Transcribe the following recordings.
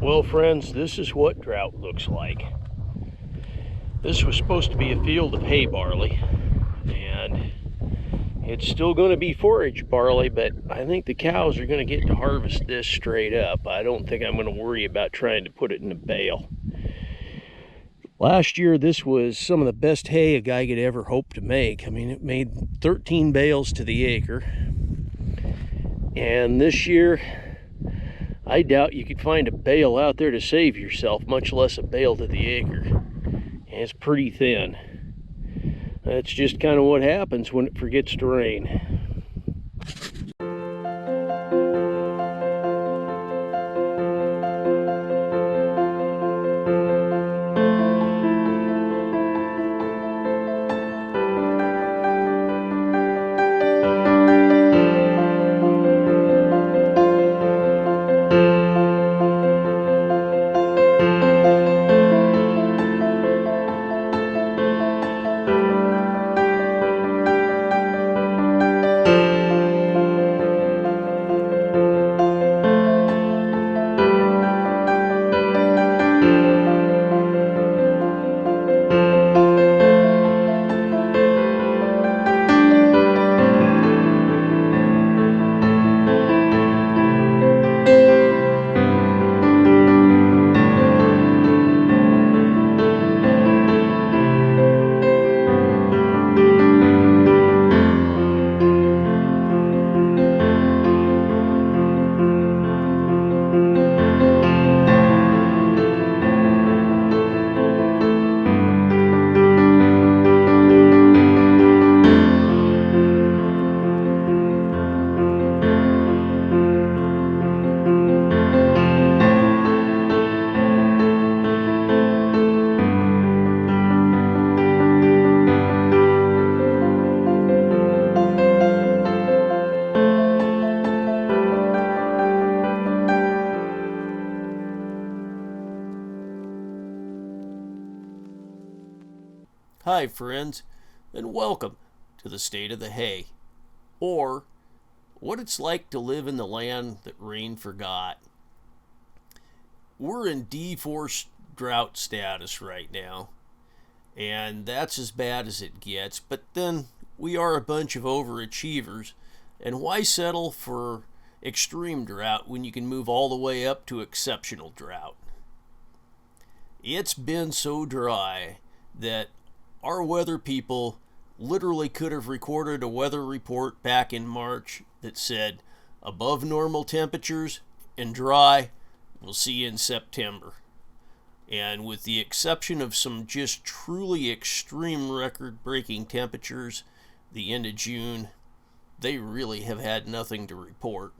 Well, friends, this is what drought looks like. This was supposed to be a field of hay barley, and it's still going to be forage barley, but I think the cows are going to get to harvest this straight up. I don't think I'm going to worry about trying to put it in a bale. Last year, this was some of the best hay a guy could ever hope to make. I mean, it made 13 bales to the acre. And this year, I doubt you could find a bale out there to save yourself, much less a bale to the acre. And it's pretty thin. That's just kind of what happens when it forgets to rain. Hi friends, and welcome to the State of the Hay, or what it's like to live in the land that rain forgot. We're in D4 drought status right now, and that's as bad as it gets, but then we are a bunch of overachievers, and why settle for extreme drought when you can move all the way up to exceptional drought? It's been so dry that our weather people literally could have recorded a weather report back in March that said above normal temperatures and dry, we'll see you in September. And with the exception of some just truly extreme record-breaking temperatures the end of June, they really have had nothing to report.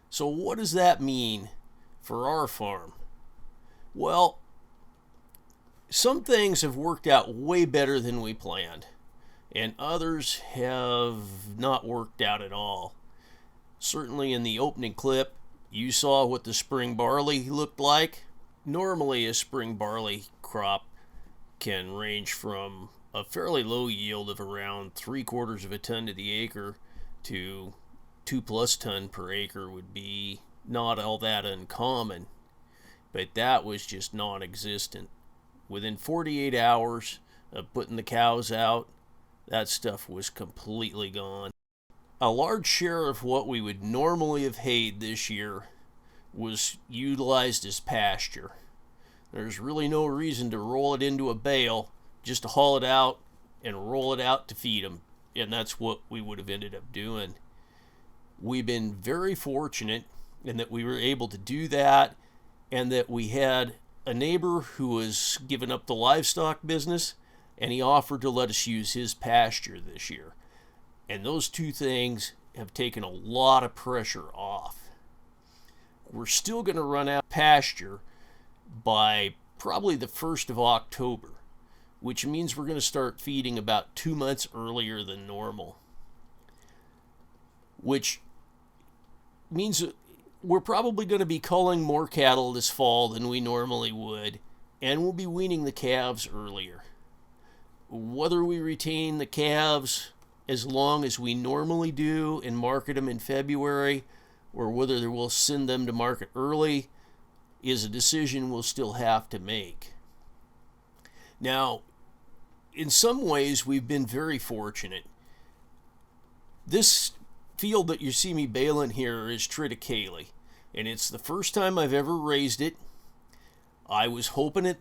So what does that mean for our farm? Well, some things have worked out way better than we planned, and others have not worked out at all. Certainly in the opening clip, you saw what the spring barley looked like. Normally, a spring barley crop can range from a fairly low yield of around 3/4 of a ton to the acre to 2+ ton per acre would be not all that uncommon, but that was just non-existent. Within 48 hours of putting the cows out, that stuff was completely gone. A large share of what we would normally have hayed this year was utilized as pasture. There's really no reason to roll it into a bale, just to haul it out and roll it out to feed them, and that's what we would have ended up doing. We've been very fortunate in that we were able to do that, and that we had a neighbor who was giving up the livestock business, and he offered to let us use his pasture this year. And those two things have taken a lot of pressure off. We're still going to run out of pasture by probably the 1st of October, which means we're going to start feeding about 2 months earlier than normal, which means we're probably going to be culling more cattle this fall than we normally would, and we'll be weaning the calves earlier. Whether we retain the calves as long as we normally do and market them in February, or whether we'll send them to market early, is a decision we'll still have to make. Now, in some ways, we've been very fortunate. This field that you see me baling here is triticale, and it's the first time I've ever raised it. I was hoping it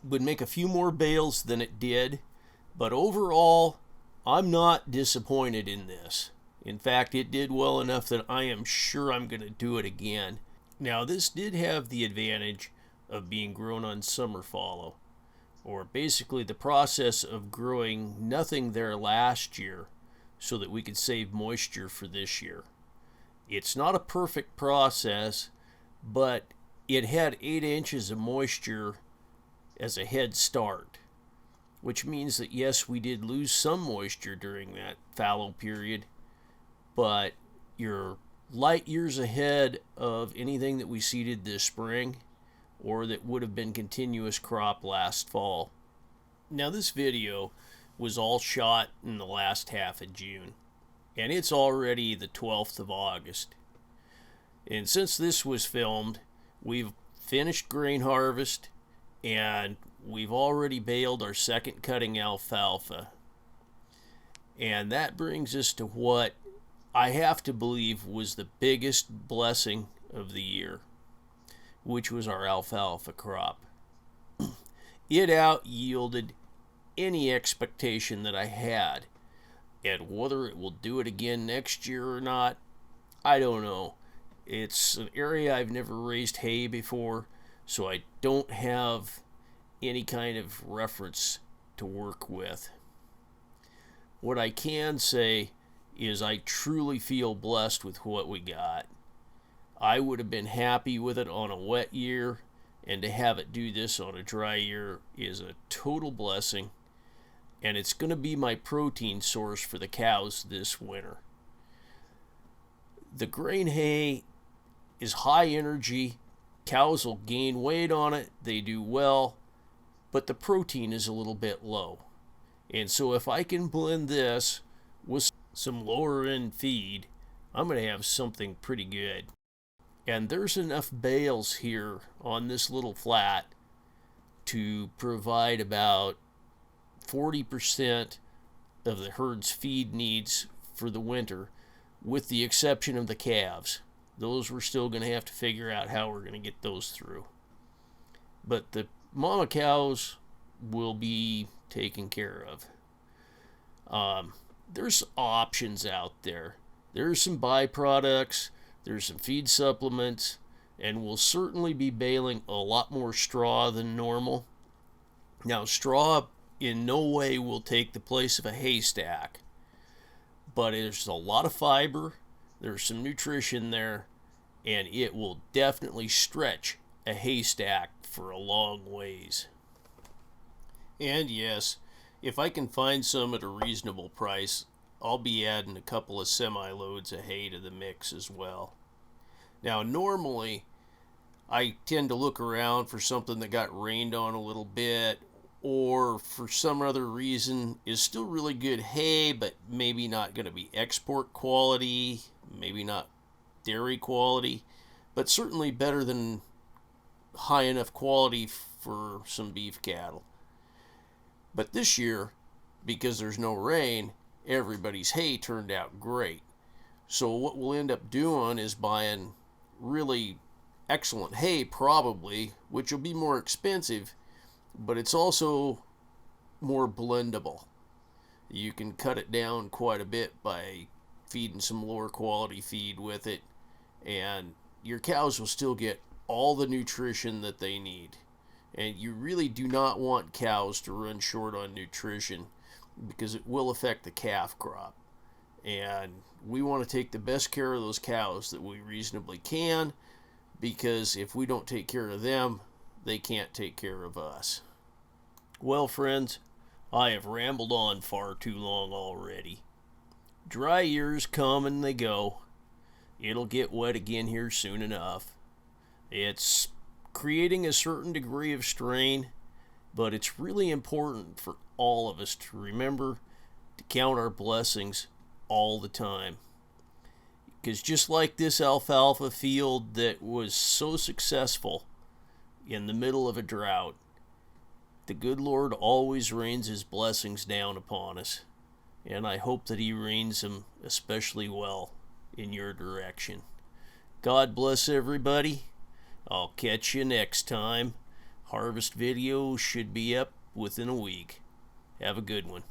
would make a few more bales than it did, but overall, I'm not disappointed in this. In fact, it did well enough that I am sure I'm going to do it again. Now, this did have the advantage of being grown on summer fallow, or basically the process of growing nothing there last year so that we could save moisture for this year. It's not a perfect process, but it had 8 inches of moisture as a head start, which means that yes, we did lose some moisture during that fallow period, but you're light years ahead of anything that we seeded this spring or that would have been continuous crop last fall. Now, this video was all shot in the last half of June, and it's already the 12th of August. And since this was filmed, we've finished grain harvest, and we've already baled our second cutting alfalfa. And that brings us to what I have to believe was the biggest blessing of the year, which was our alfalfa crop. It out yielded any expectation that I had, and whether it will do it again next year or not, I don't know. It's an area I've never raised hay before, so I don't have any kind of reference to work with. What I can say is I truly feel blessed with what we got. I would have been happy with it on a wet year, and to have it do this on a dry year is a total blessing, and it's going to be my protein source for the cows this winter. The grain hay is high energy. Cows will gain weight on it. They do well, but the protein is a little bit low. And so if I can blend this with some lower end feed, I'm going to have something pretty good. And there's enough bales here on this little flat to provide about 40% of the herd's feed needs for the winter, with the exception of the calves. Those we're still going to have to figure out how we're going to get those through. But the mama cows will be taken care of. There's options out there. There's some byproducts, there's some feed supplements, and we'll certainly be baling a lot more straw than normal. Now, straw in no way will take the place of a haystack, but there's a lot of fiber, there's some nutrition there, and it will definitely stretch a haystack for a long ways. And yes, if I can find some at a reasonable price, I'll be adding a couple of semi-loads of hay to the mix as well. Now, normally, I tend to look around for something that got rained on a little bit, or for some other reason is still really good hay, but maybe not going to be export quality, maybe not dairy quality, but certainly better than high enough quality for some beef cattle. But this year, because there's no rain, everybody's hay turned out great. So what we'll end up doing is buying really excellent hay, probably, which will be more expensive, but it's also more blendable. You can cut it down quite a bit by feeding some lower quality feed with it, and your cows will still get all the nutrition that they need. And you really do not want cows to run short on nutrition, because it will affect the calf crop. And we want to take the best care of those cows that we reasonably can, because if we don't take care of them, they can't take care of us. Well, friends, I have rambled on far too long already. Dry years come and they go. It'll get wet again here soon enough. It's creating a certain degree of strain, but it's really important for all of us to remember to count our blessings all the time. Because just like this alfalfa field that was so successful, in the middle of a drought. The good Lord always rains his blessings down upon us, and I hope that he rains them especially well in your direction. God bless everybody. I'll catch you next time. Harvest video should be up within a week. Have a good one.